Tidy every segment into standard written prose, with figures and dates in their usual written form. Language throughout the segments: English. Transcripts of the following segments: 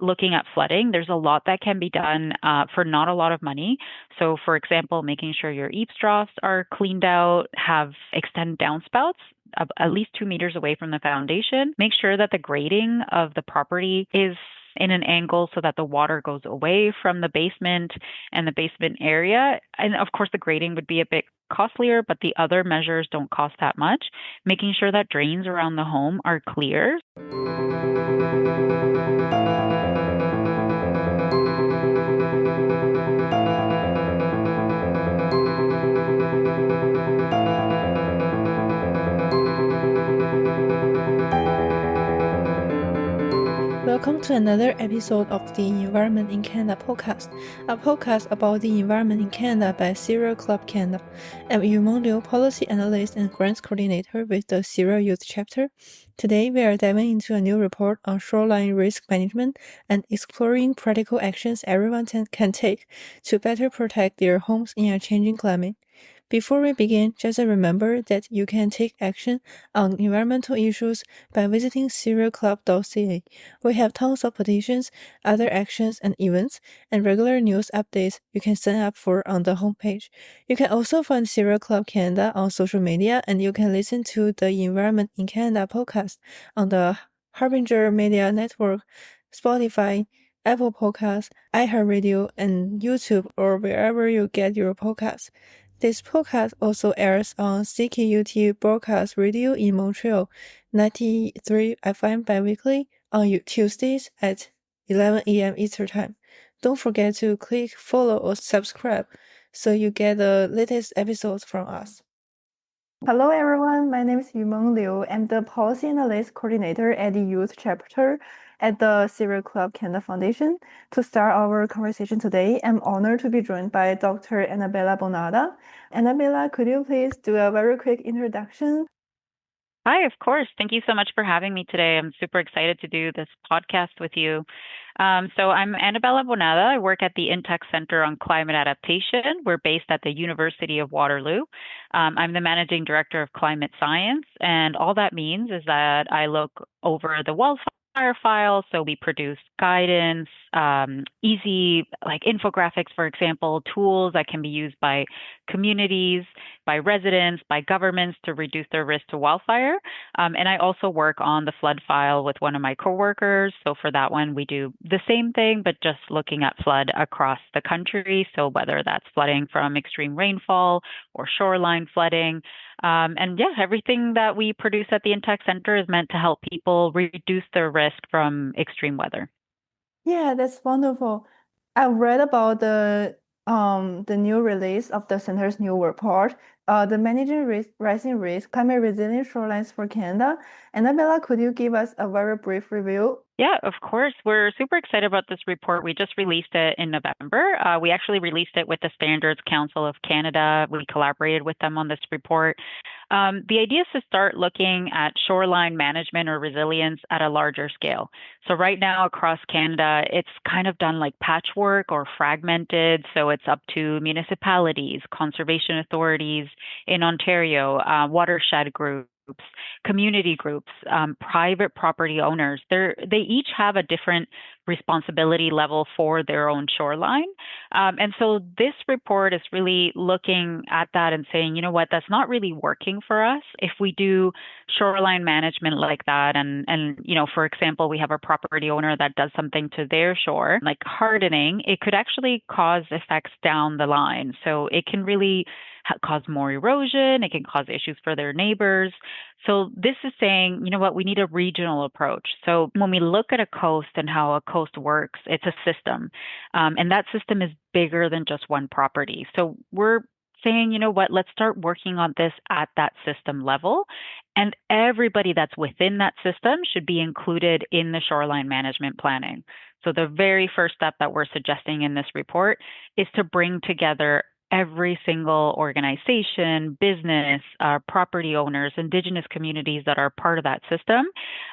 looking at flooding, there's a lot that can be done for not a lot of money. So, for example, making sure your eaves troughs are cleaned out, have extend downspouts at least 2 meters away from the foundation. Make sure that the grading of the property is in an angle so that the water goes away from the basement and the basement area. And of course, the grading would be a bit costlier, but the other measures don't cost that much. Making sure that drains around the home are clear. Welcome to another episode of the Environment in Canada podcast, a podcast about the environment in Canada by Sierra Club Canada. I'm Yumeng Liu, Policy Analyst and Grants Coordinator with the Sierra Youth Chapter. Today, we are diving into a new report on shoreline risk management and exploring practical actions everyone can take to better protect their homes in a changing climate. Before we begin, just remember that you can take action on environmental issues by visiting sierraclub.ca. We have tons of petitions, other actions and events, and regular news updates you can sign up for on the homepage. You can also find Sierra Club Canada on social media, and you can listen to the Environment in Canada podcast on the Harbinger Media Network, Spotify, Apple Podcasts, iHeartRadio, and YouTube, or wherever you get your podcasts. This podcast also airs on CKUT Broadcast Radio in Montreal, 93 FM biweekly on Tuesdays at 11 a.m. Eastern Time. Don't forget to click follow or subscribe so you get the latest episodes from us. Hello everyone, my name is Yumeng Liu. I'm the Policy Analyst Coordinator at the Youth Chapter at the Sierra Club Canada Foundation. To start our conversation today, I'm honored to be joined by Dr. Anabela Bonada. Anabela, could you please do a very quick introduction? Hi, of course. Thank you so much for having me today. I'm super excited to do this podcast with you. So I'm Anabela Bonada. I work at the Intech Center on Climate Adaptation. We're based at the University of Waterloo. I'm the Managing Director of Climate Science, and all that means is that I look over the wildfire file. So we produce guidance, easy like infographics, for example, tools that can be used by communities, by residents, by governments to reduce their risk to wildfire. And I also work on the flood file with one of my coworkers. So for that one, we do the same thing, but just looking at flood across the country. So whether that's flooding from extreme rainfall or shoreline flooding. And yeah, everything that we produce at the Intech Center is meant to help people reduce their risk from extreme weather. Yeah, that's wonderful. I've read about the new release of the center's new report, the Managing Rising Risk, Climate Resilient Shorelines for Canada. Anabela, could you give us a very brief review? Yeah, of course. We're super excited about this report. We just released it in November. We actually released it with the Standards Council of Canada. We collaborated with them on this report. The idea is to start looking at shoreline management or resilience at a larger scale. So right now across Canada, it's kind of done like patchwork or fragmented. So it's up to municipalities, conservation authorities in Ontario, watershed groups, community groups, private property owners. They each have a different responsibility level for their own shoreline. And so this report is really looking at that and saying, you know what, that's not really working for us. If we do shoreline management like that, and you know, for example, we have a property owner that does something to their shore, like hardening, it could actually cause effects down the line. So it can really cause more erosion. It can cause issues for their neighbors. So this is saying, you know what, we need a regional approach. So when we look at a coast and how a coast works, it's a system. And that system is bigger than just one property. So we're saying, you know what, let's start working on this at that system level. And everybody that's within that system should be included in the shoreline management planning. So the very first step that we're suggesting in this report is to bring together every single organization, business, property owners, Indigenous communities that are part of that system,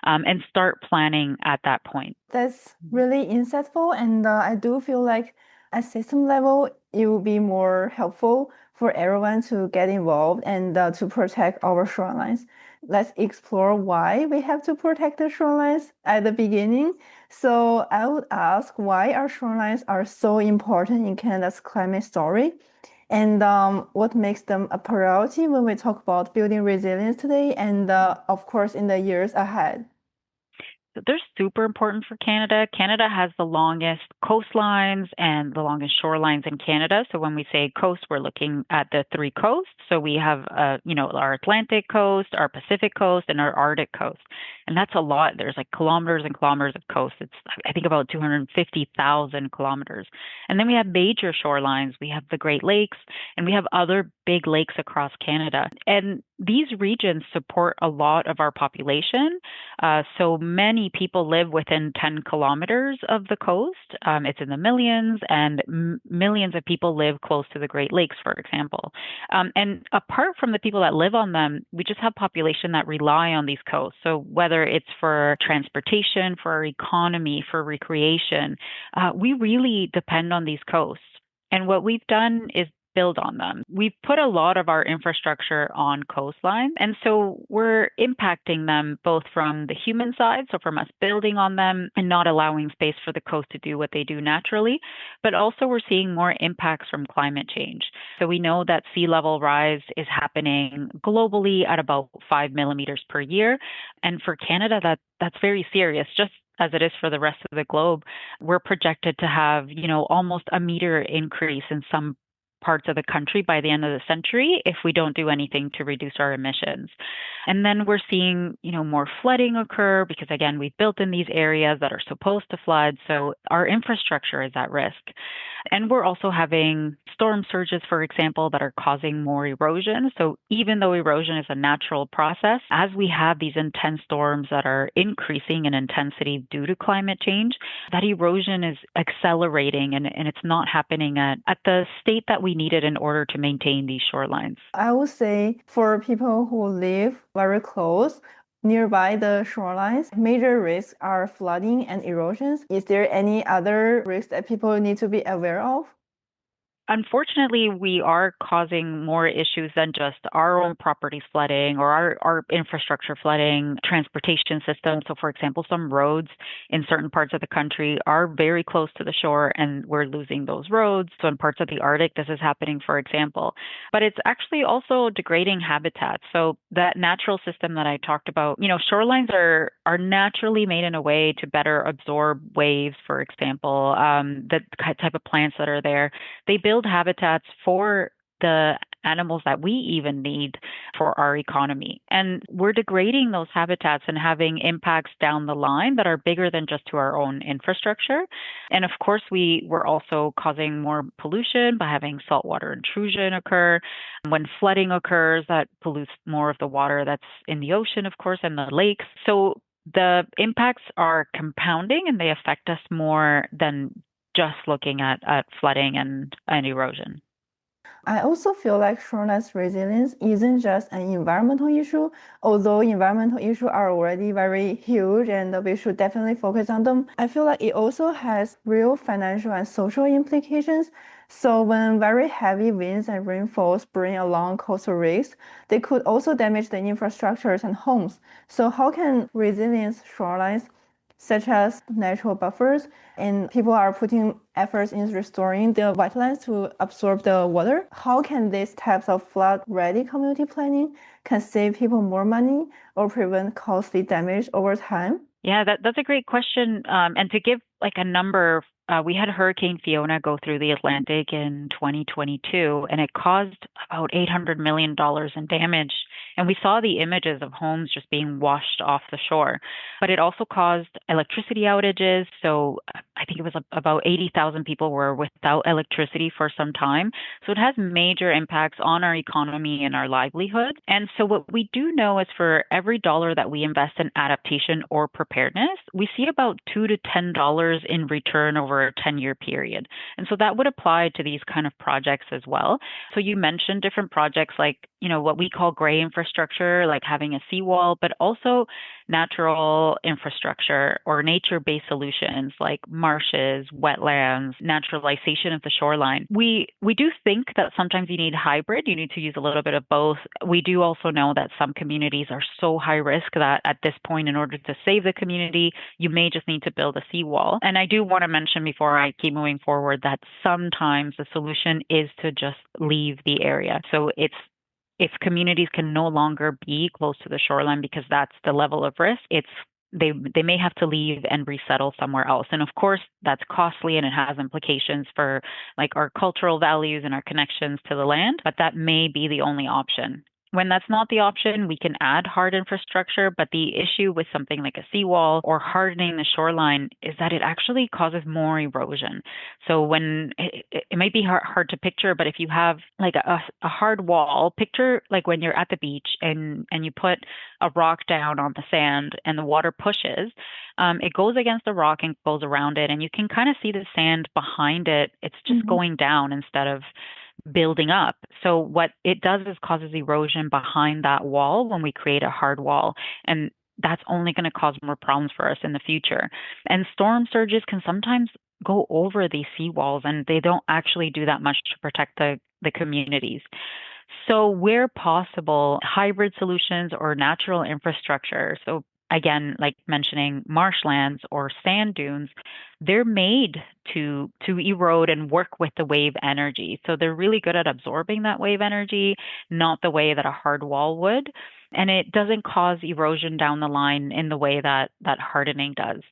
and start planning at that point. That's really insightful, and I do feel like at system level, it will be more helpful for everyone to get involved and to protect our shorelines. let's explore why we have to protect the shorelines at the beginning. So I would ask why our shorelines are so important in Canada's climate story, and what makes them a priority when we talk about building resilience today and, of course, in the years ahead. They're super important for Canada. Canada has the longest coastlines and the longest shorelines in Canada. So when we say coast, we're looking at the three coasts. So we have, our Atlantic coast, our Pacific coast, and our Arctic coast. And that's a lot. There's like kilometers and kilometers of coast. It's, I think, about 250,000 kilometers. And then we have major shorelines. We have the Great Lakes, and we have other big lakes across Canada. And these regions support a lot of our population. So many people live within 10 kilometers of the coast. It's in the millions, and millions of people live close to the Great Lakes, for example. And apart from the people that live on them, we just have population that rely on these coasts. So whether it's for transportation, for our economy, for recreation, we really depend on these coasts. And what we've done is build on them. We've put a lot of our infrastructure on coastline, and so we're impacting them both from the human side, so from us building on them and not allowing space for the coast to do what they do naturally, but also we're seeing more impacts from climate change. So we know that sea level rise is happening globally at about 5 millimeters per year, and for Canada, that's very serious. Just as it is for the rest of the globe, we're projected to have, almost a meter increase in some parts of the country by the end of the century if we don't do anything to reduce our emissions. And then we're seeing, more flooding occur because, again, we've built in these areas that are supposed to flood. So our infrastructure is at risk. And we're also having storm surges, for example, that are causing more erosion. So even though erosion is a natural process, as we have these intense storms that are increasing in intensity due to climate change, that erosion is accelerating and it's not happening at the state that we need it in order to maintain these shorelines. I would say for people who live very close nearby the shorelines, major risks are flooding and erosions. Is there any other risks that people need to be aware of? Unfortunately, we are causing more issues than just our own properties flooding or our infrastructure flooding, transportation systems. So, for example, some roads in certain parts of the country are very close to the shore and we're losing those roads. So, in parts of the Arctic, this is happening, for example. But it's actually also degrading habitats. So, that natural system that I talked about, shorelines are naturally made in a way to better absorb waves, for example, the type of plants that are there. They build habitats for the animals that we even need for our economy. And we're degrading those habitats and having impacts down the line that are bigger than just to our own infrastructure. And of course, we're also causing more pollution by having saltwater intrusion occur. When flooding occurs, that pollutes more of the water that's in the ocean, of course, and the lakes. So the impacts are compounding and they affect us more than just looking at flooding and erosion. I also feel like shorelines resilience isn't just an environmental issue, although environmental issues are already very huge and we should definitely focus on them. I feel like it also has real financial and social implications. So when very heavy winds and rainfalls bring along coastal risks, they could also damage the infrastructures and homes. So how can resilience shorelines such as natural buffers, and people are putting efforts in restoring the wetlands to absorb the water. How can these types of flood-ready community planning can save people more money or prevent costly damage over time? Yeah, that's a great question. And to give like a number, we had Hurricane Fiona go through the Atlantic in 2022, and it caused about $800 million in damage. And we saw the images of homes just being washed off the shore. But it also caused electricity outages. So I think it was about 80,000 people were without electricity for some time. So it has major impacts on our economy and our livelihood. And so what we do know is for every dollar that we invest in adaptation or preparedness, we see about $2 to $10 in return over a 10-year period. And so that would apply to these kind of projects as well. So you mentioned different projects like, what we call gray infrastructure, like having a seawall, but also natural infrastructure or nature-based solutions like marshes, wetlands, naturalization of the shoreline. We do think that sometimes you need hybrid. You need to use a little bit of both. We do also know that some communities are so high risk that at this point, in order to save the community, you may just need to build a seawall. And I do want to mention before I keep moving forward that sometimes the solution is to just leave the area. So it's if communities can no longer be close to the shoreline because that's the level of risk, they may have to leave and resettle somewhere else. And of course, that's costly and it has implications for like our cultural values and our connections to the land, but that may be the only option. When that's not the option, we can add hard infrastructure, but the issue with something like a seawall or hardening the shoreline is that it actually causes more erosion. So when it might be hard to picture, but if you have like a hard wall, picture like when you're at the beach and you put a rock down on the sand and the water pushes, it goes against the rock and goes around it, and you can kind of see the sand behind it. It's just going down instead of building up. So what it does is causes erosion behind that wall when we create a hard wall. And that's only going to cause more problems for us in the future. And storm surges can sometimes go over these seawalls, and they don't actually do that much to protect the communities. So where possible, hybrid solutions or natural infrastructure, so again, like mentioning marshlands or sand dunes, they're made to erode and work with the wave energy. So they're really good at absorbing that wave energy, not the way that a hard wall would. And it doesn't cause erosion down the line in the way that hardening does.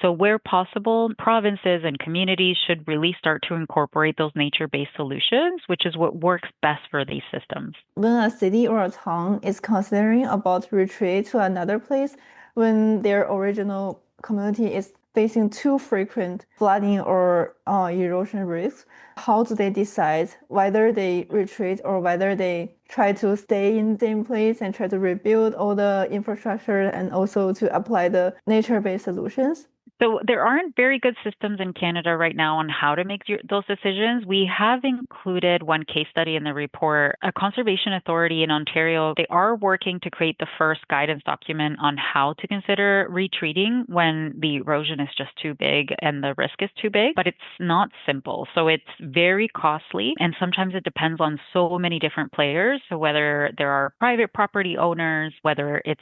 So where possible, provinces and communities should really start to incorporate those nature-based solutions, which is what works best for these systems. When a city or a town is considering about retreat to another place, when their original community is facing too frequent flooding or erosion risks, how do they decide whether they retreat or whether they try to stay in the same place and try to rebuild all the infrastructure and also to apply the nature-based solutions? So there aren't very good systems in Canada right now on how to make those decisions. We have included one case study in the report. A conservation authority in Ontario, they are working to create the first guidance document on how to consider retreating when the erosion is just too big and the risk is too big, but it's not simple. So it's very costly, and sometimes it depends on so many different players. So whether there are private property owners, whether it's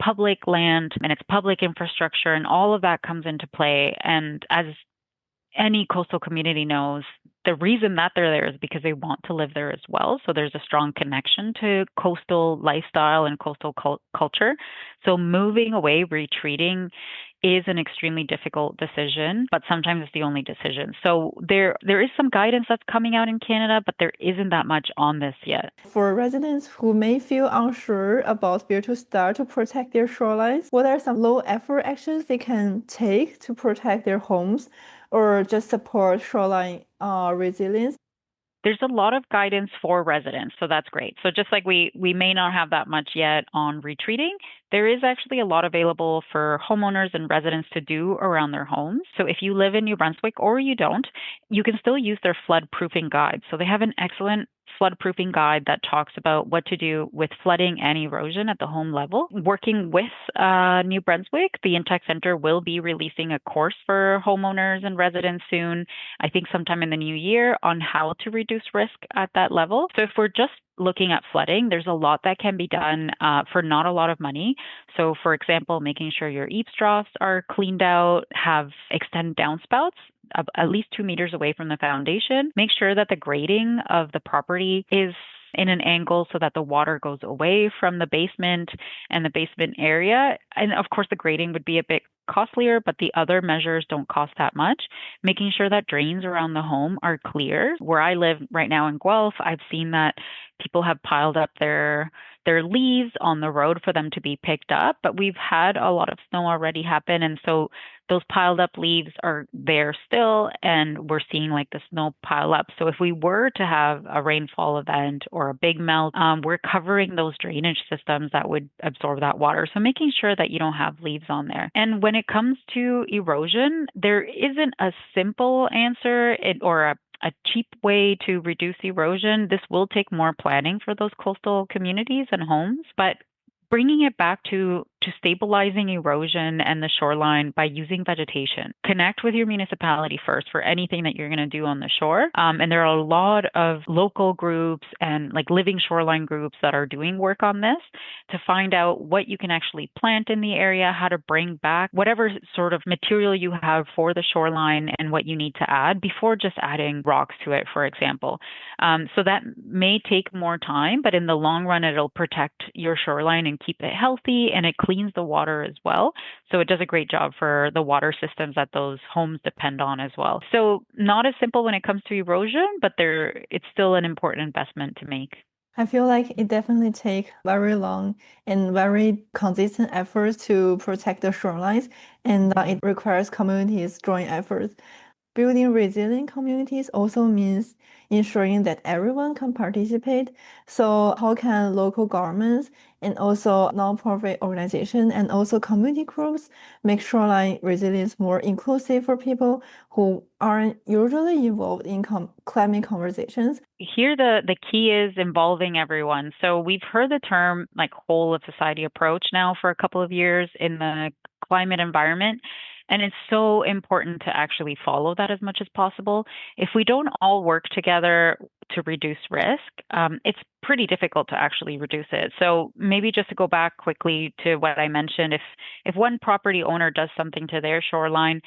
public land and it's public infrastructure, and all of that comes into play. And as any coastal community knows, the reason that they're there is because they want to live there as well. So there's a strong connection to coastal lifestyle and coastal culture. So moving away, retreating is an extremely difficult decision, but sometimes it's the only decision. So there is some guidance that's coming out in Canada, but there isn't that much on this yet. For residents who may feel unsure about where to start to protect their shorelines, what are some low-effort actions they can take to protect their homes or just support shoreline resilience? There's a lot of guidance for residents, so that's great. So just like we may not have that much yet on retreating, there is actually a lot available for homeowners and residents to do around their homes. So if you live in New Brunswick or you don't, you can still use their flood proofing guide. So they have an excellent flood proofing guide that talks about what to do with flooding and erosion at the home level. Working with New Brunswick, the Intech Center will be releasing a course for homeowners and residents soon, I think sometime in the new year, on how to reduce risk at that level. So if we're just looking at flooding, there's a lot that can be done for not a lot of money. So for example, making sure your eaves troughs are cleaned out, have extended downspouts at least 2 meters away from the foundation. Make sure that the grading of the property is in an angle so that the water goes away from the basement and the basement area. And of course, the grading would be a bit costlier, but the other measures don't cost that much. Making sure that drains around the home are clear. Where I live right now in Guelph, I've seen that people have piled up their leaves on the road for them to be picked up, but we've had a lot of snow already happen, and so those piled up leaves are there still, and we're seeing like the snow pile up. So if we were to have a rainfall event or a big melt, we're covering those drainage systems that would absorb that water. So making sure that you don't have leaves on there. And when it comes to erosion, there isn't a simple answer or a cheap way to reduce erosion. This will take more planning for those coastal communities and homes, but bringing it back to to stabilizing erosion and the shoreline by using vegetation. Connect with your municipality first for anything that you're going to do on the shore. And there are a lot of local groups and like living shoreline groups that are doing work on this to find out what you can actually plant in the area, how to bring back whatever sort of material you have for the shoreline and what you need to add before just adding rocks to it, for example. So that may take more time, but in the long run, it'll protect your shoreline and keep it healthy, and it cleans the water as well. So it does a great job for the water systems that those homes depend on as well. So not as simple when it comes to erosion, but it's still an important investment to make. I feel like it definitely takes very long and very consistent efforts to protect the shorelines, and it requires communities' joint efforts. Building resilient communities also means ensuring that everyone can participate. So how can local governments and also nonprofit organizations and also community groups make shoreline resilience more inclusive for people who aren't usually involved in climate conversations? Here, the key is involving everyone. So we've heard the term like whole of society approach now for a couple of years in the climate environment. And it's so important to actually follow that as much as possible. If we don't all work together to reduce risk, it's pretty difficult to actually reduce it. So maybe just to go back quickly to what I mentioned, if one property owner does something to their shoreline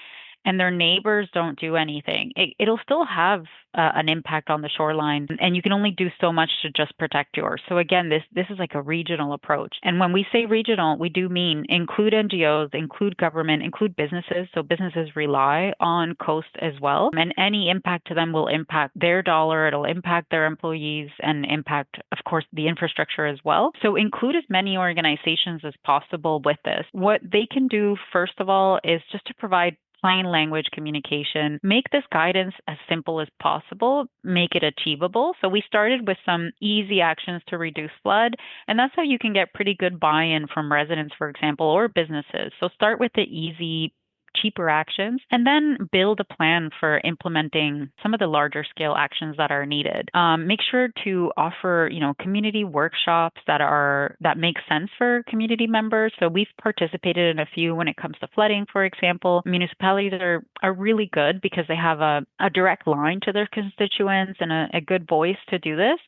and their neighbors don't do anything, it'll still have an impact on the shoreline, and you can only do so much to just protect yours. So again, this is like a regional approach. And when we say regional, we do mean include NGOs, include government, include businesses. So businesses rely on coast as well, and any impact to them will impact their dollar, it'll impact their employees, and impact, of course, the infrastructure as well. So include as many organizations as possible with this. What they can do, first of all, is just to provide plain language communication. Make this guidance as simple as possible, make it achievable. So we started with some easy actions to reduce flood, and that's how you can get pretty good buy-in from residents, for example, or businesses. So start with the easy, cheaper actions, and then build a plan for implementing some of the larger scale actions that are needed. Make sure to offer, community workshops that make sense for community members. So we've participated in a few when it comes to flooding, for example. Municipalities are really good because they have a direct line to their constituents and a good voice to do this.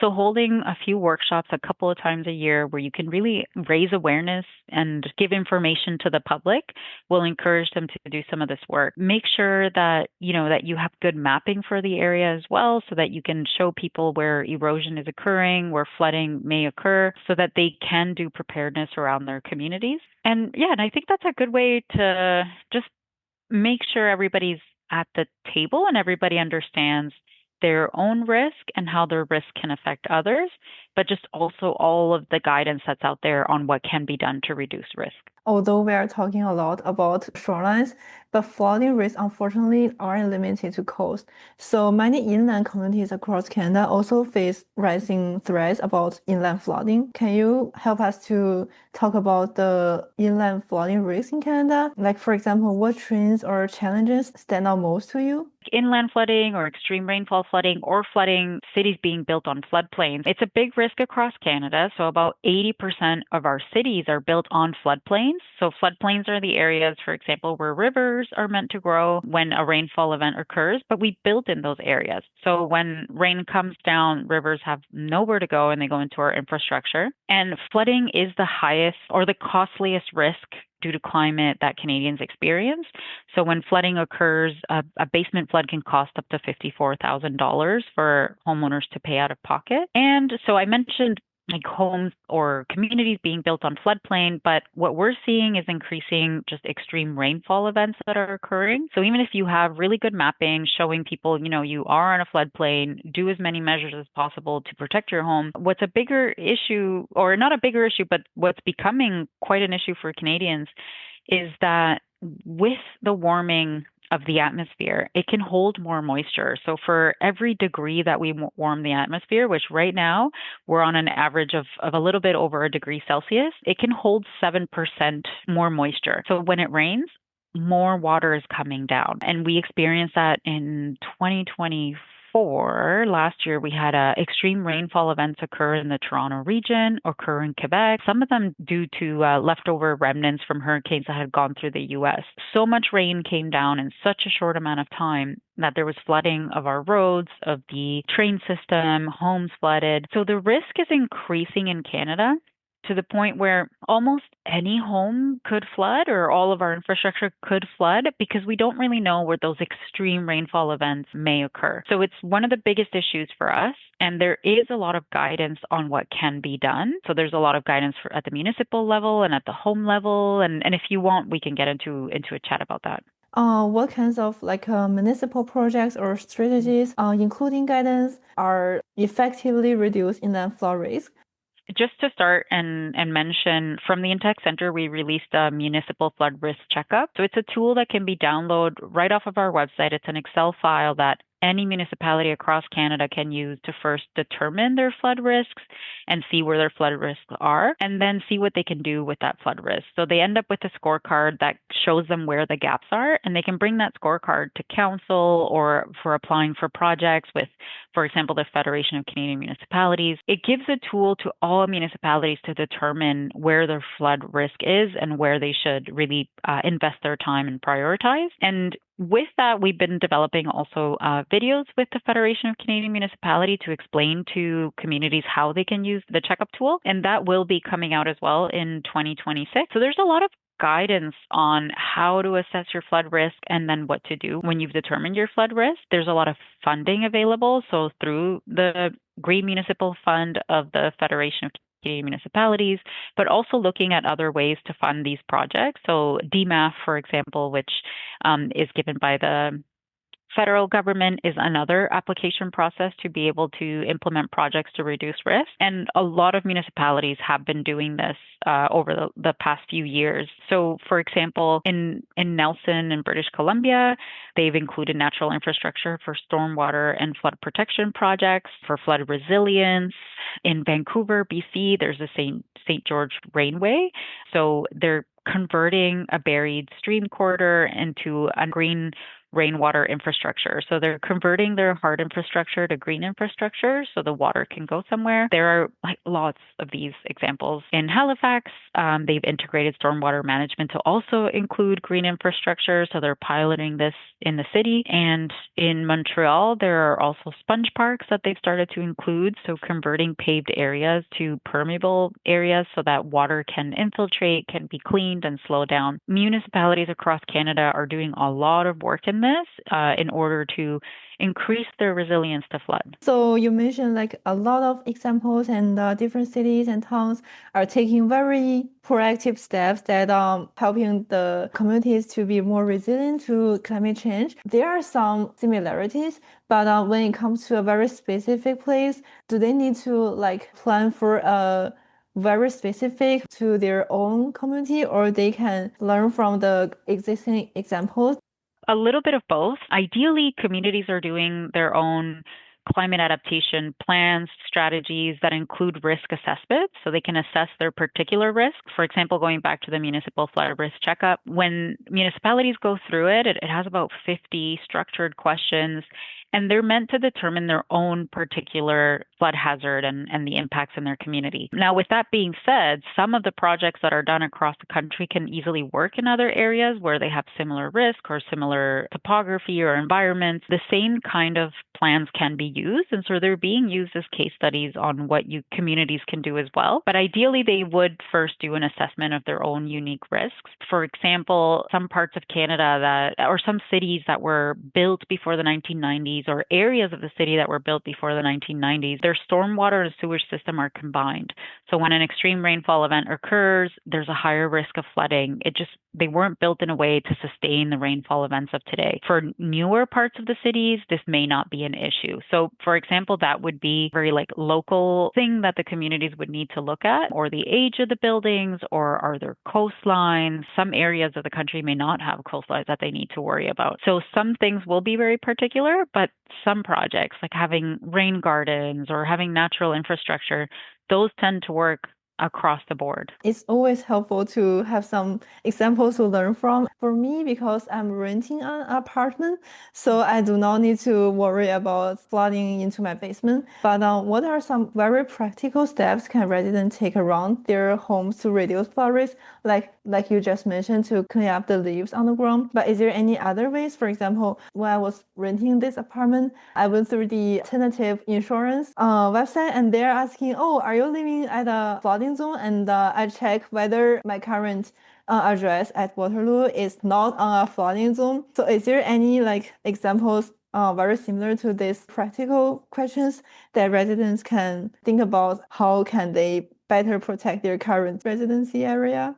So holding a few workshops a couple of times a year where you can really raise awareness and give information to the public will encourage them to do some of this work. Make sure that you have good mapping for the area as well, so that you can show people where erosion is occurring, where flooding may occur, so that they can do preparedness around their communities. And I think that's a good way to just make sure everybody's at the table and everybody understands their own risk and how their risk can affect others, but just also all of the guidance that's out there on what can be done to reduce risk. Although we are talking a lot about shorelines, but flooding risks unfortunately aren't limited to coast. So many inland communities across Canada also face rising threats about inland flooding. Can you help us to talk about the inland flooding risks in Canada? Like, for example, what trends or challenges stand out most to you? Inland flooding or extreme rainfall flooding or flooding cities being built on floodplains. It's a big risk across Canada. So about 80% of our cities are built on floodplains. So floodplains are the areas, for example, where rivers are meant to grow when a rainfall event occurs, but we built in those areas. So when rain comes down, rivers have nowhere to go and they go into our infrastructure. And flooding is the highest or the costliest risk due to climate that Canadians experience. So when flooding occurs, a basement flood can cost up to $54,000 for homeowners to pay out of pocket. And so I mentioned like homes or communities being built on floodplain, but what we're seeing is increasing just extreme rainfall events that are occurring. So even if you have really good mapping showing people, you are on a floodplain, do as many measures as possible to protect your home. What's a bigger issue, or not a bigger issue, but what's becoming quite an issue for Canadians is that with the warming of the atmosphere, it can hold more moisture. So for every degree that we warm the atmosphere, which right now we're on an average of a little bit over a degree Celsius, it can hold 7% more moisture. So when it rains, more water is coming down. And we experienced that in 2024 before, last year, we had extreme rainfall events occur in the Toronto region, occur in Quebec, some of them due to leftover remnants from hurricanes that had gone through the U.S. So much rain came down in such a short amount of time that there was flooding of our roads, of the train system, homes flooded. So the risk is increasing in Canada to the point where almost any home could flood or all of our infrastructure could flood because we don't really know where those extreme rainfall events may occur. So it's one of the biggest issues for us. And there is a lot of guidance on what can be done. So there's a lot of guidance at the municipal level and at the home level. And if you want, we can get into a chat about that. What kinds of municipal projects or strategies, including guidance, are effectively reduced inland flood risk? Just to start and mention, from the Intech Center, we released a municipal flood risk checkup. So it's a tool that can be downloaded right off of our website. It's an Excel file that any municipality across Canada can use to first determine their flood risks and see where their flood risks are, and then see what they can do with that flood risk. So they end up with a scorecard that shows them where the gaps are, and they can bring that scorecard to council or for applying for projects with, for example, the Federation of Canadian Municipalities. It gives a tool to all municipalities to determine where their flood risk is and where they should really invest their time and prioritize. And with that, we've been developing also videos with the Federation of Canadian Municipalities to explain to communities how they can use the checkup tool. And that will be coming out as well in 2026. So there's a lot of guidance on how to assess your flood risk and then what to do when you've determined your flood risk. There's a lot of funding available. So through the Green Municipal Fund of the Federation of Canadian Municipalities, but also looking at other ways to fund these projects. So DMAF, for example, which is given by the federal government, is another application process to be able to implement projects to reduce risk. And a lot of municipalities have been doing this over the past few years. So, for example, in Nelson in British Columbia, they've included natural infrastructure for stormwater and flood protection projects, for flood resilience. In Vancouver, BC, there's a St. George Rainway. So they're converting a buried stream corridor into a green rainwater infrastructure. So they're converting their hard infrastructure to green infrastructure so the water can go somewhere. There are lots of these examples. In Halifax, they've integrated stormwater management to also include green infrastructure. So they're piloting this in the city. And in Montreal, there are also sponge parks that they've started to include. So converting paved areas to permeable areas so that water can infiltrate, can be cleaned and slow down. Municipalities across Canada are doing a lot of work in this in order to increase their resilience to flood. So you mentioned a lot of examples, and different cities and towns are taking very proactive steps that helping the communities to be more resilient to climate change. There are some similarities, but when it comes to a very specific place, do they need to plan for a very specific to their own community, or they can learn from the existing examples? A little bit of both. Ideally, communities are doing their own climate adaptation plans, strategies that include risk assessment so they can assess their particular risk. For example, going back to the municipal flood risk checkup, when municipalities go through it, it has about 50 structured questions, and they're meant to determine their own particular flood hazard and the impacts in their community. Now, with that being said, some of the projects that are done across the country can easily work in other areas where they have similar risk or similar topography or environments. The same kind of plans can be used, and so they're being used as case studies on what communities can do as well. But ideally, they would first do an assessment of their own unique risks. For example, some parts of Canada or some cities that were built before the 1990s, or areas of the city that were built before the 1990s, their stormwater and sewage system are combined. So when an extreme rainfall event occurs, there's a higher risk of flooding. They weren't built in a way to sustain the rainfall events of today. For newer parts of the cities, this may not be an issue. So, for example, that would be a very local thing that the communities would need to look at, or the age of the buildings, or are there coastlines? Some areas of the country may not have coastlines that they need to worry about. So some things will be very particular, but some projects like having rain gardens or having natural infrastructure, those tend to work across the board. It's always helpful to have some examples to learn from. For me, because I'm renting an apartment, so I do not need to worry about flooding into my basement. But what are some very practical steps can residents take around their homes to reduce flood risk? Like you just mentioned, to clean up the leaves on the ground. But is there any other ways? For example, when I was renting this apartment, I went through the tentative insurance website, and they're asking, "Oh, are you living at a flooding zone?" And I check whether my current address at Waterloo is not on a flooding zone. So is there any examples very similar to these practical questions that residents can think about? How can they better protect their current residency area?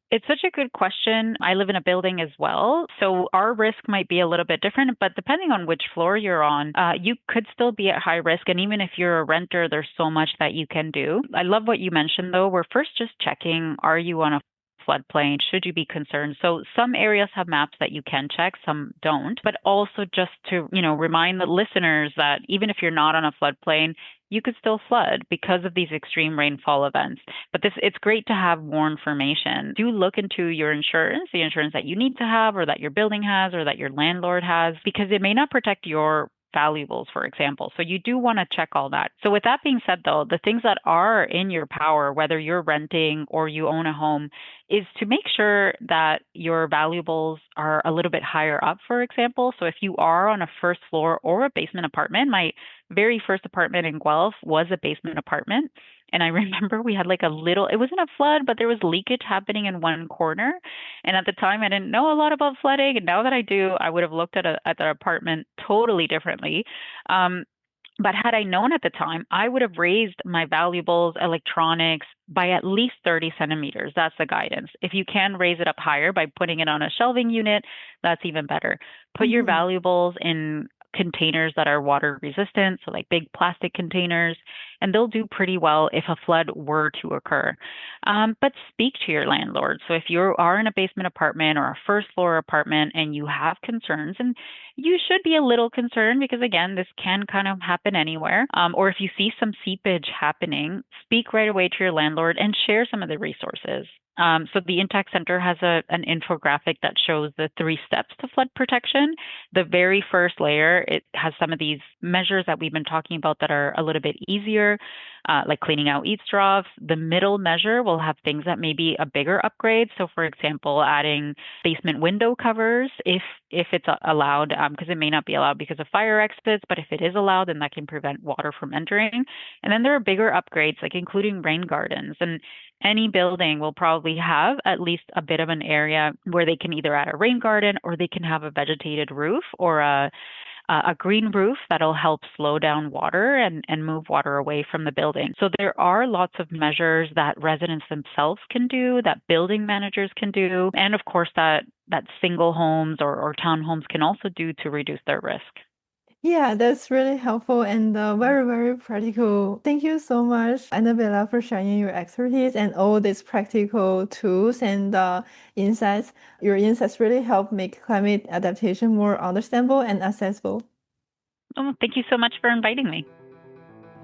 It's such a good question. I live in a building as well, so our risk might be a little bit different, but depending on which floor you're on, you could still be at high risk. And even if you're a renter, there's so much that you can do. I love what you mentioned, though. We're first just checking, are you on a floodplain? Should you be concerned? So some areas have maps that you can check, some don't. But also just to, remind the listeners that even if you're not on a floodplain, you could still flood because of these extreme rainfall events. But it's great to have more information. Do look into your insurance, the insurance that you need to have or that your building has or that your landlord has, because it may not protect your valuables, for example. So you do want to check all that. So with that being said, though, the things that are in your power, whether you're renting or you own a home, is to make sure that your valuables are a little bit higher up, for example. So if you are on a first floor or a basement apartment, my very first apartment in Guelph was a basement apartment. And I remember we had it wasn't a flood, but there was leakage happening in one corner. And at the time, I didn't know a lot about flooding. And now that I do, I would have looked at the apartment totally differently. But had I known at the time, I would have raised my valuables, electronics by at least 30 centimeters. That's the guidance. If you can raise it up higher by putting it on a shelving unit, that's even better. Put your valuables in containers that are water resistant, so like big plastic containers, and they'll do pretty well if a flood were to occur. But speak to your landlord. So if you are in a basement apartment or a first floor apartment and you have concerns, and you should be a little concerned because, again, this can kind of happen anywhere. Or if you see some seepage happening, speak right away to your landlord and share some of the resources. So the Intact Center has an infographic that shows the 3 steps to flood protection. The very first layer, it has some of these measures that we've been talking about that are a little bit easier, like cleaning out eavesdrops. The middle measure will have things that may be a bigger upgrade. So, for example, adding basement window covers if it's allowed, because it may not be allowed because of fire exits, but if it is allowed, then that can prevent water from entering. And then there are bigger upgrades, like including rain gardens. And any building will probably have at least a bit of an area where they can either add a rain garden or they can have a vegetated roof or a green roof that'll help slow down water and move water away from the building. So there are lots of measures that residents themselves can do, that building managers can do, and of course that single homes or townhomes can also do to reduce their risk. Yeah, that's really helpful and very, very practical. Thank you so much, Anabela, for sharing your expertise and all these practical tools and insights. Your insights really help make climate adaptation more understandable and accessible. Oh, thank you so much for inviting me.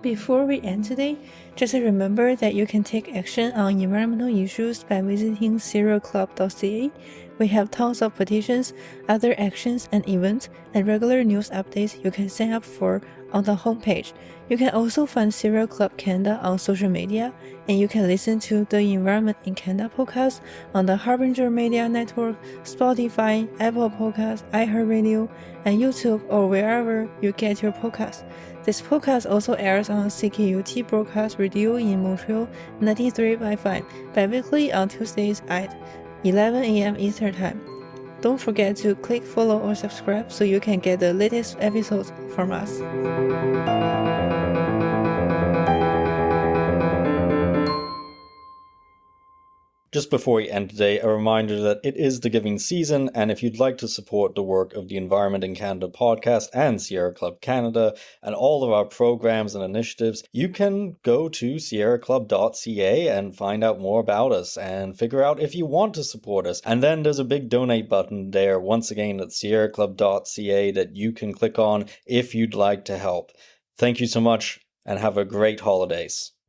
Before we end today, just remember that you can take action on environmental issues by visiting sierraclub.ca. We have tons of petitions, other actions and events, and regular news updates you can sign up for on the homepage. You can also find Sierra Club Canada on social media, and you can listen to the Environment in Canada podcast on the Harbinger Media Network, Spotify, Apple Podcasts, iHeartRadio, and YouTube, or wherever you get your podcasts. This podcast also airs on CKUT Broadcast Radio in Montreal 93.5 bi-weekly on Tuesdays at 11 a.m. Eastern Time. Don't forget to click follow or subscribe so you can get the latest episodes from us. Just before we end today, a reminder that it is the giving season, and if you'd like to support the work of the Environment in Canada podcast and Sierra Club Canada and all of our programs and initiatives, you can go to sierraclub.ca and find out more about us and figure out if you want to support us. And then there's a big donate button there, once again at sierraclub.ca, that you can click on if you'd like to help. Thank you so much and have a great holidays.